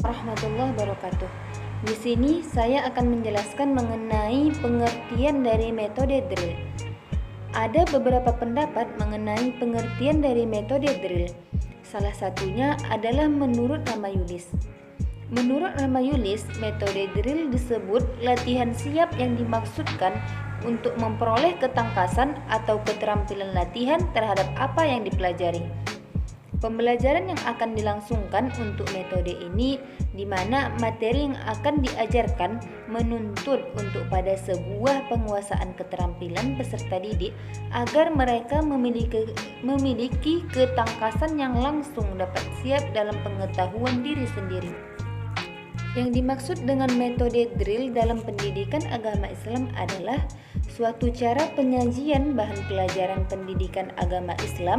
Warahmatullahi wabarakatuh. Di sini saya akan menjelaskan mengenai pengertian dari metode drill. Ada beberapa pendapat mengenai pengertian dari metode drill. Salah satunya adalah menurut Ramayulis. Menurut Ramayulis, metode drill disebut latihan siap yang dimaksudkan untuk memperoleh ketangkasan atau keterampilan latihan terhadap apa yang dipelajari. Pembelajaran yang akan dilangsungkan untuk metode ini di mana materi yang akan diajarkan menuntut untuk pada sebuah penguasaan keterampilan peserta didik agar mereka memiliki ketangkasan yang langsung dapat siap dalam pengetahuan diri sendiri. Yang dimaksud dengan metode drill dalam pendidikan agama Islam adalah suatu cara penyajian bahan pelajaran pendidikan agama Islam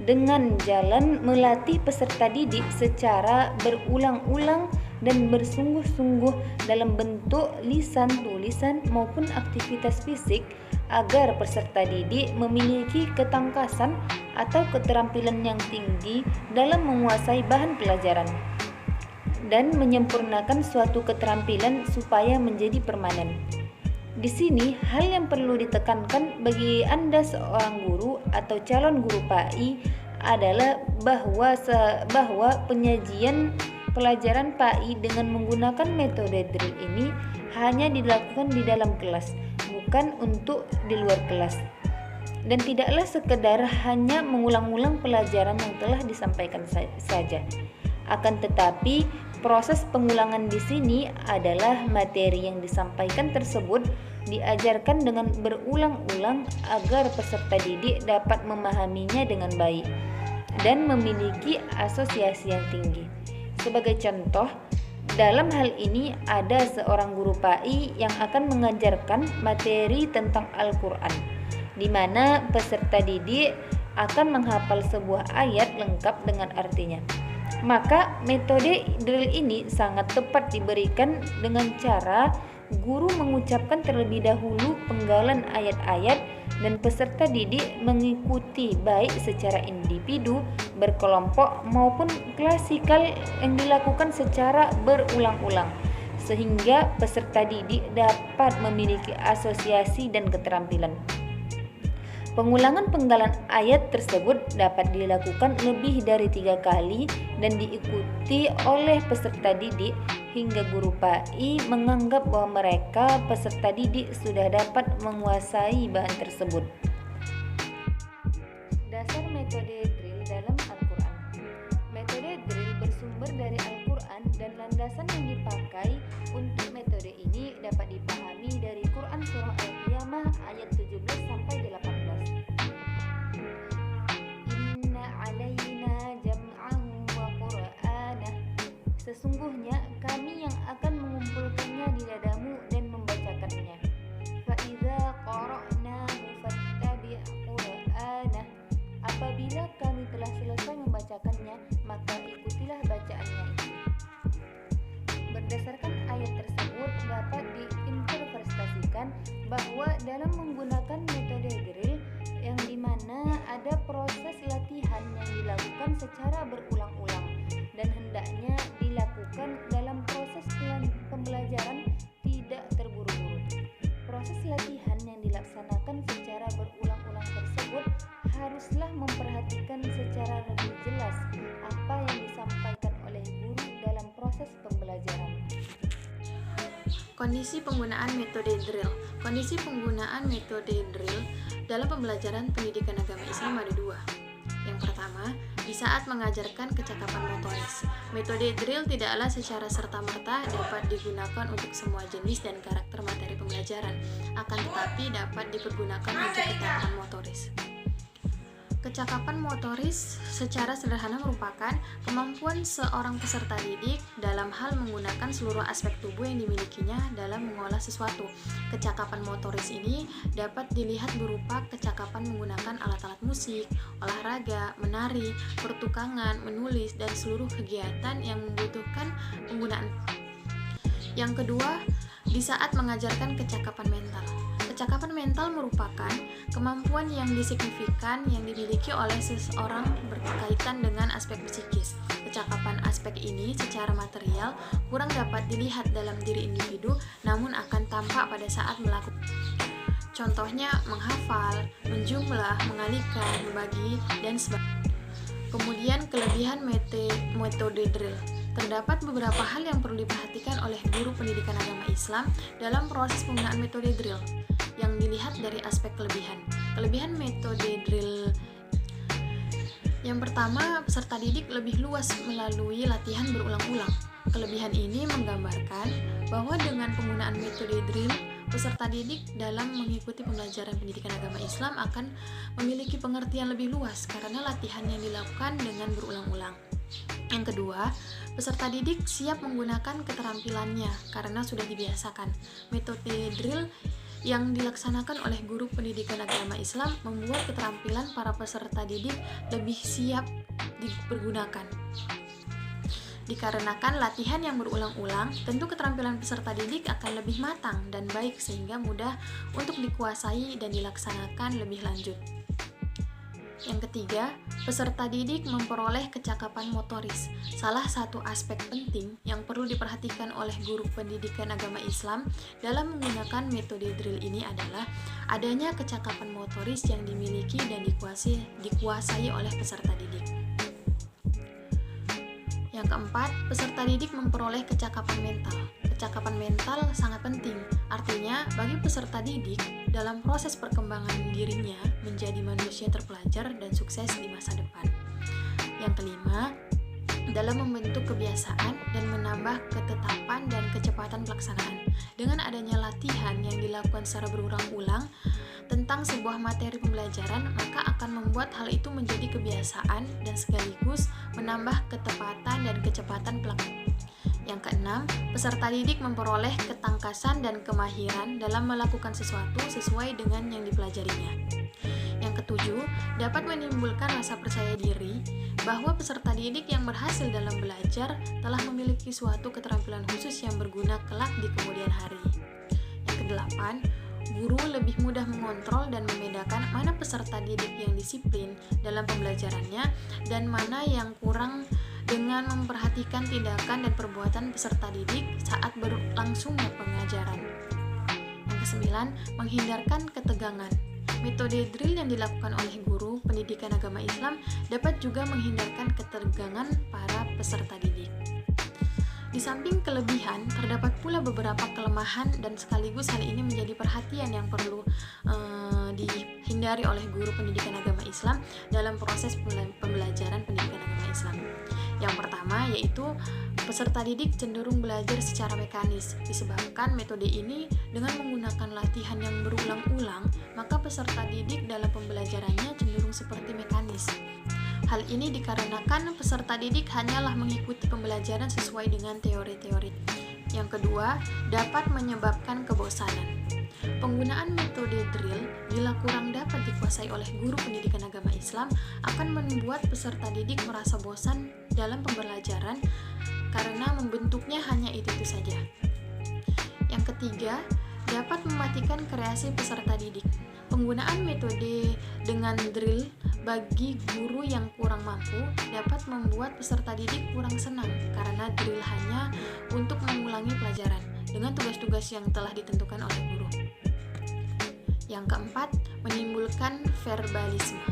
dengan jalan melatih peserta didik secara berulang-ulang dan bersungguh-sungguh dalam bentuk lisan, tulisan maupun aktivitas fisik agar peserta didik memiliki ketangkasan atau keterampilan yang tinggi dalam menguasai bahan pelajaran dan menyempurnakan suatu keterampilan supaya menjadi permanen. Di sini, hal yang perlu ditekankan bagi Anda seorang guru atau calon guru PAI adalah bahwa penyajian pelajaran PAI dengan menggunakan metode drill ini hanya dilakukan di dalam kelas, bukan untuk di luar kelas. Dan tidaklah sekedar hanya mengulang-ulang pelajaran yang telah disampaikan saja. Akan tetapi, proses pengulangan di sini adalah materi yang disampaikan tersebut diajarkan dengan berulang-ulang agar peserta didik dapat memahaminya dengan baik dan memiliki asosiasi yang tinggi. Sebagai contoh, dalam hal ini ada seorang guru PAI yang akan mengajarkan materi tentang Al-Quran, di mana peserta didik akan menghafal sebuah ayat lengkap dengan artinya. Maka metode drill ini sangat tepat diberikan dengan cara guru mengucapkan terlebih dahulu penggalan ayat-ayat dan peserta didik mengikuti baik secara individu, berkelompok maupun klasikal yang dilakukan secara berulang-ulang sehingga peserta didik dapat memiliki asosiasi dan keterampilan. Pengulangan penggalan ayat tersebut dapat dilakukan lebih dari 3 kali dan diikuti oleh peserta didik hingga guru PAI menganggap bahwa mereka peserta didik sudah dapat menguasai bahan tersebut. Dasar metode drill dalam Al-Quran. Metode drill bersumber dari Al-Quran dan landasan yang dipakai untuk metode ini dapat dipahami dari Quran Surah Al-Qiyamah ayat 17 sampai 18. Sesungguhnya kami yang akan mengumpulkannya di dadamu dan membacakannya. Fa'idza qara'nahu fattabi' qur'anah. Apabila kami telah selesai membacakannya, maka ikutilah bacaannya itu. Berdasarkan ayat tersebut dapat diinterpretasikan bahwa dalam menggunakan metode drill yang dimana ada proses latihan yang dilakukan secara berulang-ulang dan hendaknya dilakukan dalam proses pembelajaran tidak terburu-buru. Proses latihan yang dilaksanakan secara berulang-ulang tersebut haruslah memperhatikan secara lebih jelas apa yang disampaikan oleh guru dalam proses pembelajaran. Kondisi penggunaan metode drill. Kondisi penggunaan metode drill dalam pembelajaran pendidikan agama Islam ada 2. Yang pertama, di saat mengajarkan kecakapan motoris. Metode drill tidaklah secara serta-merta dapat digunakan untuk semua jenis dan karakter materi pembelajaran, akan tetapi dapat dipergunakan untuk kecakapan motoris. Kecakapan motoris secara sederhana merupakan kemampuan seorang peserta didik dalam hal menggunakan seluruh aspek tubuh yang dimilikinya dalam mengolah sesuatu. Kecakapan motoris ini dapat dilihat berupa kecakapan menggunakan alat-alat musik, olahraga, menari, pertukangan, menulis, dan seluruh kegiatan yang membutuhkan penggunaan. Yang kedua, di saat mengajarkan kecakapan mental. Kecakapan mental merupakan kemampuan yang signifikan yang dimiliki oleh seseorang berkaitan dengan aspek psikis. Kecakapan aspek aspek ini secara material kurang dapat dilihat dalam diri individu, namun akan tampak pada saat melakukan. Contohnya menghafal, menjumlah, mengalihkan, membagi, dan sebagainya. Kemudian kelebihan metode drill. Terdapat beberapa hal yang perlu diperhatikan oleh guru pendidikan agama Islam dalam proses penggunaan metode drill yang dilihat dari aspek kelebihan. Kelebihan metode drill yang pertama, peserta didik lebih luas melalui latihan berulang-ulang. Kelebihan ini menggambarkan bahwa dengan penggunaan metode drill, peserta didik dalam mengikuti pembelajaran pendidikan agama Islam akan memiliki pengertian lebih luas karena latihan yang dilakukan dengan berulang-ulang. Yang kedua, peserta didik siap menggunakan keterampilannya karena sudah dibiasakan. Metode drill yang dilaksanakan oleh guru pendidikan agama Islam membuat keterampilan para peserta didik lebih siap dipergunakan. Dikarenakan latihan yang berulang-ulang, tentu keterampilan peserta didik akan lebih matang dan baik sehingga mudah untuk dikuasai dan dilaksanakan lebih lanjut. Yang ketiga, peserta didik memperoleh kecakapan motoris. Salah satu aspek penting yang perlu diperhatikan oleh guru pendidikan agama Islam dalam menggunakan metode drill ini adalah adanya kecakapan motoris yang dimiliki dan dikuasai oleh peserta didik. Yang keempat, peserta didik memperoleh kecakapan mental. Kecakapan mental sangat penting, artinya bagi peserta didik dalam proses perkembangan dirinya menjadi manusia terpelajar dan sukses di masa depan. Yang kelima, dalam membentuk kebiasaan dan menambah ketetapan dan kecepatan pelaksanaan. Dengan adanya latihan yang dilakukan secara berulang-ulang tentang sebuah materi pembelajaran, maka akan membuat hal itu menjadi kebiasaan dan sekaligus menambah ketepatan dan kecepatan pelaksanaan. Yang keenam, peserta didik memperoleh ketangkasan dan kemahiran dalam melakukan sesuatu sesuai dengan yang dipelajarinya. Yang ketujuh, dapat menimbulkan rasa percaya diri bahwa peserta didik yang berhasil dalam belajar telah memiliki suatu keterampilan khusus yang berguna kelak di kemudian hari. Yang kedelapan, guru lebih mudah mengontrol dan membedakan mana peserta didik yang disiplin dalam pembelajarannya dan mana yang kurang dengan memperhatikan tindakan dan perbuatan peserta didik saat berlangsungnya pengajaran. Yang kesembilan, menghindarkan ketegangan. Metode drill yang dilakukan oleh guru pendidikan agama Islam dapat juga menghindarkan ketegangan para peserta didik. Di samping kelebihan, terdapat pula beberapa kelemahan dan sekaligus hal ini menjadi perhatian yang perlu dihindari oleh guru pendidikan agama Islam dalam proses pembelajaran pendidikan agama Islam. Yang pertama yaitu peserta didik cenderung belajar secara mekanis. Disebabkan metode ini dengan menggunakan latihan yang berulang-ulang, maka peserta didik dalam pembelajarannya cenderung seperti mekanis. Hal ini dikarenakan peserta didik hanyalah mengikuti pembelajaran sesuai dengan teori-teori. Yang kedua, dapat menyebabkan kebosanan. Penggunaan metode drill bila kurang dapat dikuasai oleh guru pendidikan agama Islam akan membuat peserta didik merasa bosan dalam pembelajaran karena membentuknya hanya itu-itu saja. Yang ketiga, dapat mematikan kreasi peserta didik. Penggunaan metode dengan drill bagi guru yang kurang mampu dapat membuat peserta didik kurang senang karena drill hanya untuk mengulangi pelajaran dengan tugas-tugas yang telah ditentukan oleh guru. Yang keempat, menimbulkan verbalisme.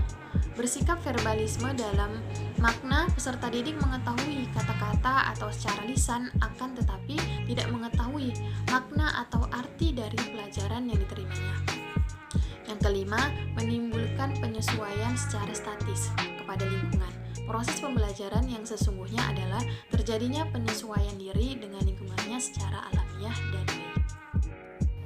Bersikap verbalisme dalam makna peserta didik mengetahui kata-kata atau secara lisan akan tetapi tidak mengetahui makna atau arti dari pelajaran yang diterimanya. Yang kelima, menimbulkan penyesuaian secara statis kepada lingkungan. Proses pembelajaran yang sesungguhnya adalah terjadinya penyesuaian diri dengan lingkungannya secara alamiah dan baik.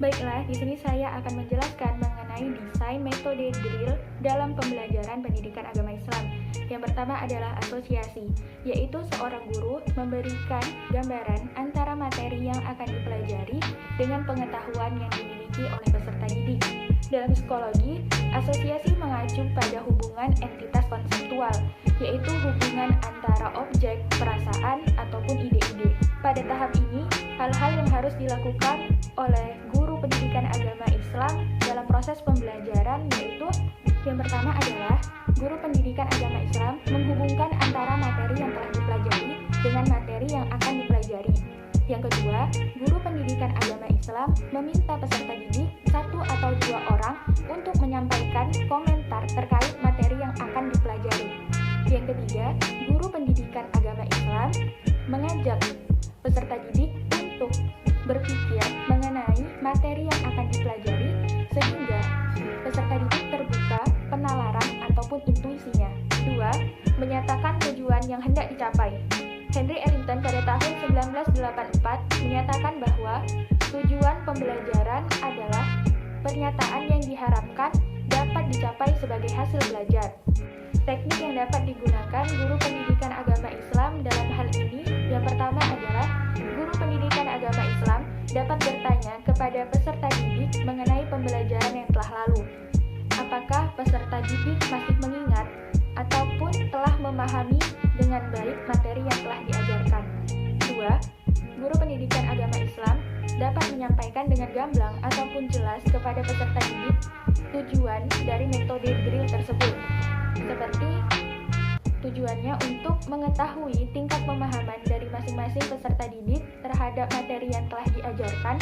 Baiklah, di sini saya akan menjelaskan mengenai desain metode drill dalam pembelajaran pendidikan agama Islam. Yang pertama adalah asosiasi, yaitu seorang guru memberikan gambaran antara materi yang akan dipelajari dengan pengetahuan yang dimiliki oleh peserta didik. Dalam psikologi, asosiasi mengacu pada hubungan entitas konseptual, yaitu hubungan antara objek, perasaan, ataupun ide-ide. Pada tahap ini, hal-hal yang harus dilakukan oleh guru pendidikan agama Islam dalam proses pembelajaran yaitu yang pertama adalah guru pendidikan agama Islam menghubungkan antara materi yang telah dipelajari dengan dengan materi yang akan dipelajari. Yang kedua, guru pendidikan agama Islam meminta peserta didik 1 atau 2 orang untuk menyampaikan komentar terkait materi yang akan dipelajari. Yang ketiga, guru pendidikan agama Islam mengajak peserta didik untuk berpikir mengenai materi yang akan dipelajari sehingga peserta didik terbuka penalaran ataupun intuisinya. 2. Menyatakan tujuan yang hendak dicapai. Henry Ellington pada tahun 1984 menyatakan bahwa tujuan pembelajaran adalah pernyataan yang diharapkan dapat dicapai sebagai hasil belajar. Teknik yang dapat digunakan guru pendidikan agama Islam dalam hal ini yang pertama adalah guru pendidikan agama Islam dapat bertanya kepada peserta didik mengenai pembelajaran yang telah lalu. Apakah peserta didik masih mengingat ataupun telah memahami dengan baik materi yang telah diajarkan. 2. Guru pendidikan agama Islam dapat menyampaikan dengan gamblang ataupun jelas kepada peserta didik tujuan dari metode drill tersebut. Seperti tujuannya untuk mengetahui tingkat pemahaman dari masing-masing peserta didik terhadap materi yang telah diajarkan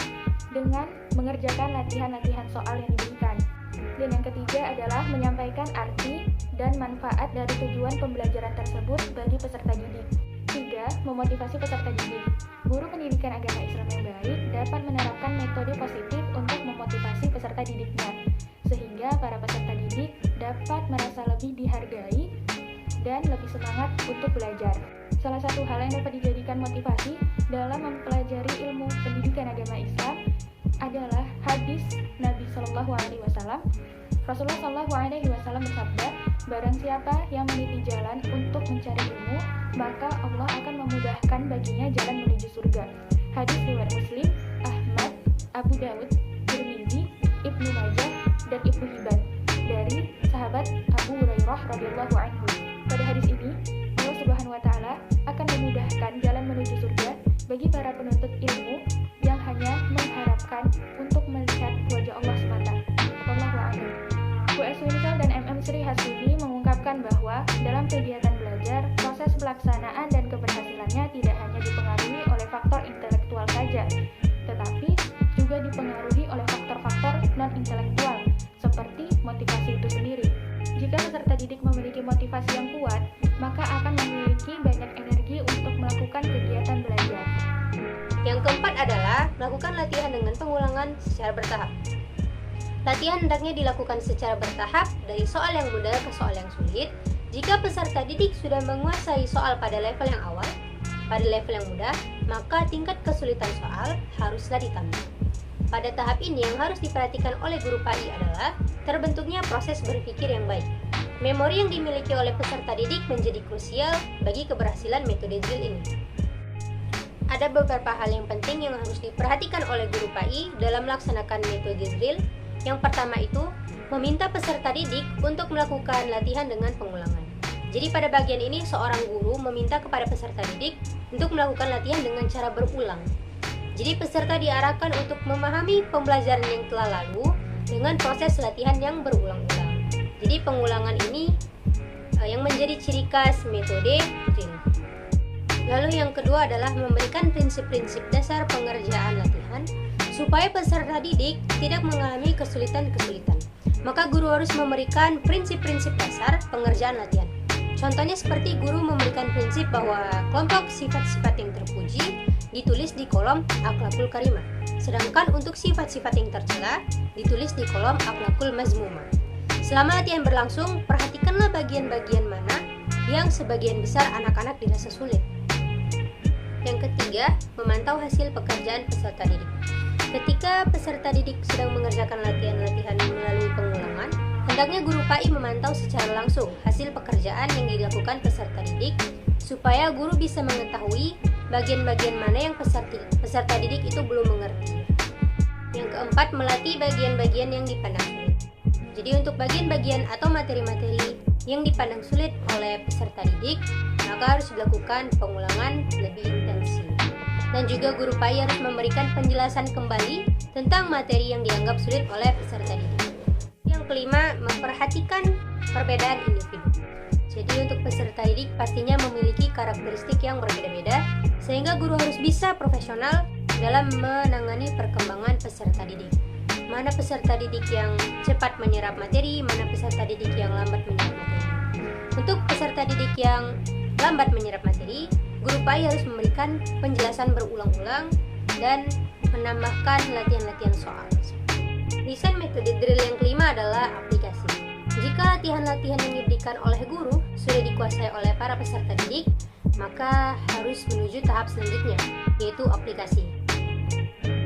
dengan mengerjakan latihan-latihan soal yang diberikan. Dan yang ketiga adalah menyampaikan arti dan manfaat dari tujuan pembelajaran tersebut bagi peserta didik. 3. Memotivasi peserta didik. Guru pendidikan agama Islam yang baik dapat menerapkan metode positif untuk memotivasi peserta didiknya, sehingga para peserta didik dapat merasa lebih dihargai dan lebih semangat untuk belajar. Salah satu hal yang dapat dijadikan motivasi dalam mempelajari ilmu pendidikan agama Islam adalah hadis Nabi Shallallahu Alaihi Wasallam. Rasulullah Shallallahu Alaihi Wasallam bersabda, barang siapa yang meniti jalan untuk mencari ilmu, maka Allah akan memudahkan baginya jalan menuju surga. Hadis riwayat Muslim, Ahmad, Abu Dawud, Tirmizi, Ibnu Majah, dan Ibnu Hibban dari sahabat Abu Hurairah radhiyallahu anhu. Pada hadis ini, Allah Subhanahu wa taala akan memudahkan jalan menuju surga bagi para penuntut ilmu yang hanya mengharapkan untuk melihat wajah Allah semata. Wallahu a'lam. Bu S. Winsel dan MM Sri Hasudi mengungkapkan bahwa dalam kegiatan belajar, proses pelaksanaan dan keberhasilannya tidak hanya dipengaruhi oleh faktor intelektual saja, tetapi juga dipengaruhi oleh faktor-faktor non-intelektual, seperti motivasi itu sendiri. Jika peserta didik memiliki motivasi yang kuat, maka akan memiliki banyak energi untuk melakukan kegiatan belajar. Yang keempat adalah melakukan latihan dengan pengulangan secara bertahap. Latihan hendaknya dilakukan secara bertahap dari soal yang mudah ke soal yang sulit. Jika peserta didik sudah menguasai soal pada level yang awal, pada level yang mudah, maka tingkat kesulitan soal haruslah ditambah. Pada tahap ini yang harus diperhatikan oleh guru PAI adalah terbentuknya proses berpikir yang baik. Memori yang dimiliki oleh peserta didik menjadi krusial bagi keberhasilan metode drill ini. Ada beberapa hal yang penting yang harus diperhatikan oleh guru PAI dalam melaksanakan metode drill. Yang pertama itu, meminta peserta didik untuk melakukan latihan dengan pengulangan. Jadi pada bagian ini seorang guru meminta kepada peserta didik untuk melakukan latihan dengan cara berulang. Jadi peserta diarahkan untuk memahami pembelajaran yang telah lalu dengan proses latihan yang berulang-ulang. Jadi pengulangan ini yang menjadi ciri khas metode drill. Lalu yang kedua adalah memberikan prinsip-prinsip dasar pengerjaan latihan supaya peserta didik tidak mengalami kesulitan-kesulitan. Maka guru harus memberikan prinsip-prinsip dasar pengerjaan latihan. Contohnya seperti guru memberikan prinsip bahwa kelompok sifat-sifat yang terpuji ditulis di kolom akhlakul karimah, sedangkan untuk sifat-sifat yang tercela ditulis di kolom akhlakul mazmumah. Selama latihan berlangsung, perhatikanlah bagian-bagian mana yang sebagian besar anak-anak dirasa sulit. Yang ketiga, memantau hasil pekerjaan peserta didik. Ketika peserta didik sedang mengerjakan latihan-latihan melalui pengulangan, hendaknya guru PAI memantau secara langsung hasil pekerjaan yang dilakukan peserta didik supaya guru bisa mengetahui bagian-bagian mana yang peserta didik itu belum mengerti. Yang keempat, melatih bagian-bagian yang dipandang sulit. Jadi untuk bagian-bagian atau materi-materi yang dipandang sulit oleh peserta didik, maka harus dilakukan pengulangan lebih intensif. Dan juga guru PAI harus memberikan penjelasan kembali tentang materi yang dianggap sulit oleh peserta didik. Yang kelima, memperhatikan perbedaan individu. Jadi untuk peserta didik pastinya memiliki karakteristik yang berbeda-beda, sehingga guru harus bisa profesional dalam menangani perkembangan peserta didik. Mana peserta didik yang cepat menyerap materi, mana peserta didik yang lambat menyerap materi. Untuk peserta didik yang lambat menyerap materi, guru PAI harus memberikan penjelasan berulang-ulang dan menambahkan latihan-latihan soal. Desain metode drill yang kelima adalah aplikasi. Jika latihan-latihan yang diberikan oleh guru sudah dikuasai oleh para peserta didik, maka harus menuju tahap selanjutnya, yaitu aplikasi.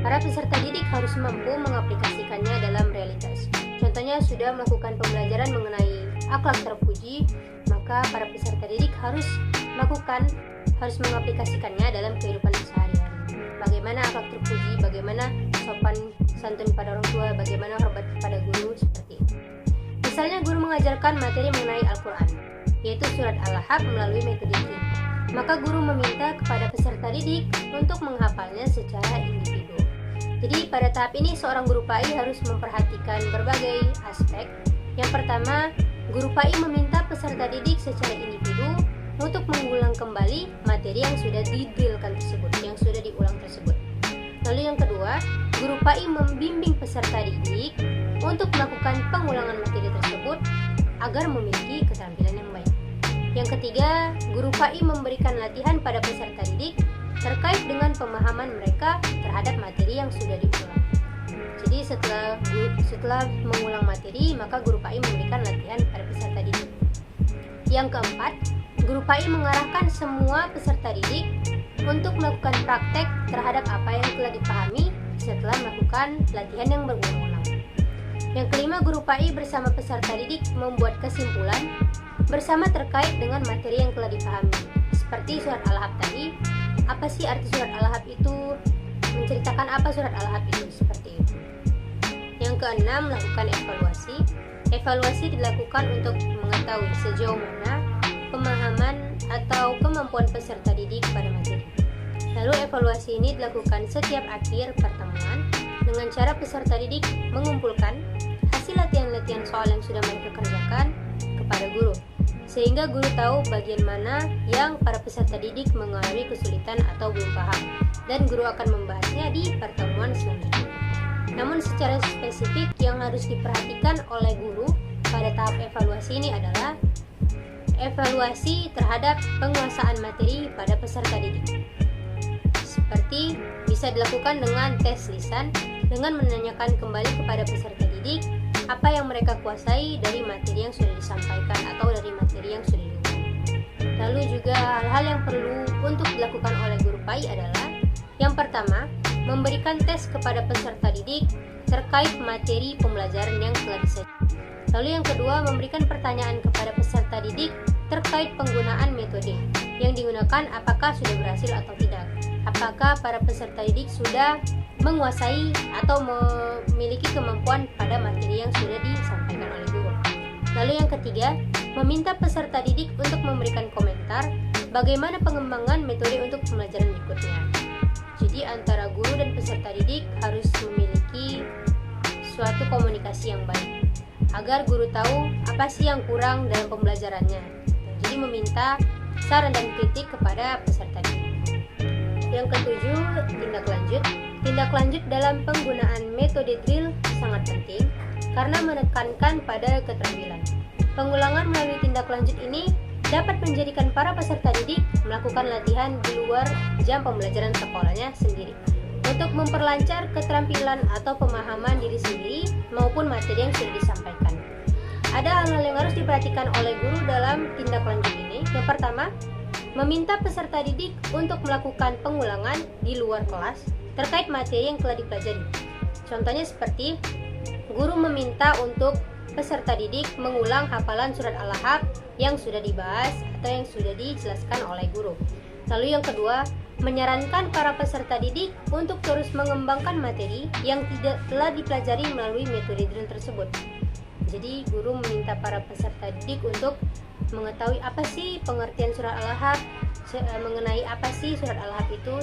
Para peserta didik harus mampu mengaplikasikannya dalam realitas. Contohnya sudah melakukan pembelajaran mengenai akhlak terpuji, maka para peserta didik harus mengaplikasikannya dalam kehidupan sehari-hari. Bagaimana akhlak terpuji, bagaimana sopan santun pada orang tua, bagaimana hormat pada guru, seperti itu. Misalnya guru mengajarkan materi mengenai Al-Quran, yaitu surat Al-Ahqaf melalui metode drill. Maka guru meminta kepada peserta didik untuk menghafalnya secara individu. Jadi pada tahap ini seorang guru PAI harus memperhatikan berbagai aspek. Yang pertama, guru PAI meminta peserta didik secara individu untuk mengulang kembali materi yang sudah didrillkan tersebut, yang sudah diulang tersebut. Lalu yang kedua, guru PAI membimbing peserta didik untuk melakukan pengulangan materi tersebut agar memiliki keterampilan yang baik. Yang ketiga, guru PAI memberikan latihan pada peserta didik terkait dengan pemahaman mereka terhadap materi yang sudah diulang. Jadi setelah mengulang materi, maka guru PAI memberikan latihan pada peserta didik. Yang keempat, guru PAI mengarahkan semua peserta didik untuk melakukan praktek terhadap apa yang telah dipahami setelah melakukan latihan yang berulang-ulang. Yang kelima, guru PAI bersama peserta didik membuat kesimpulan bersama terkait dengan materi yang telah dipahami. Seperti surat Al-Ahqaf tadi, apa sih arti surat Al-Ahqaf itu? Menceritakan apa surat Al-Ahqaf itu? Seperti itu. Yang keenam, lakukan evaluasi. Evaluasi dilakukan untuk mengetahui sejauh mana pemahaman atau kemampuan peserta didik pada materi. Lalu evaluasi ini dilakukan setiap akhir pertemuan dengan cara peserta didik mengumpulkan hasil latihan-latihan soal yang sudah mereka kerjakan kepada guru, sehingga guru tahu bagian mana yang para peserta didik mengalami kesulitan atau belum paham, dan guru akan membahasnya di pertemuan selanjutnya. Namun secara spesifik yang harus diperhatikan oleh guru pada tahap evaluasi ini adalah evaluasi terhadap penguasaan materi pada peserta didik. Seperti bisa dilakukan dengan tes lisan dengan menanyakan kembali kepada peserta didik apa yang mereka kuasai dari materi yang sudah disampaikan atau dari materi yang sudah diulang. Lalu juga hal-hal yang perlu untuk dilakukan oleh guru PAI adalah yang pertama, memberikan tes kepada peserta didik terkait materi pembelajaran yang telah disajikan. Lalu yang kedua, memberikan pertanyaan kepada peserta didik terkait penggunaan metode yang digunakan, apakah sudah berhasil atau tidak. Apakah para peserta didik sudah menguasai atau memiliki kemampuan pada materi yang sudah disampaikan oleh guru. Lalu yang ketiga, meminta peserta didik untuk memberikan komentar bagaimana pengembangan metode untuk pembelajaran berikutnya. Jadi antara guru dan peserta didik harus memiliki suatu komunikasi yang baik agar guru tahu apa sih yang kurang dalam pembelajarannya. Jadi meminta saran dan kritik kepada peserta didik. Yang ketujuh, tindak lanjut. Tindak lanjut dalam penggunaan metode drill sangat penting karena menekankan pada keterampilan. Pengulangan melalui tindak lanjut ini dapat menjadikan para peserta didik melakukan latihan di luar jam pembelajaran sekolahnya sendiri untuk memperlancar keterampilan atau pemahaman diri sendiri maupun materi yang sudah disampaikan. Ada hal-hal yang harus diperhatikan oleh guru dalam tindak lanjut ini. Yang pertama, meminta peserta didik untuk melakukan pengulangan di luar kelas terkait materi yang telah dipelajari. Contohnya seperti guru meminta untuk peserta didik mengulang hafalan surat Al-Ahqaf yang sudah dibahas atau yang sudah dijelaskan oleh guru. Lalu yang kedua, menyarankan para peserta didik untuk terus mengembangkan materi yang tidak telah dipelajari melalui metode drill tersebut. Jadi guru meminta para peserta didik untuk mengetahui apa sih pengertian surat Al-Ahqaf, mengenai apa sih surat Al-Ahqaf itu.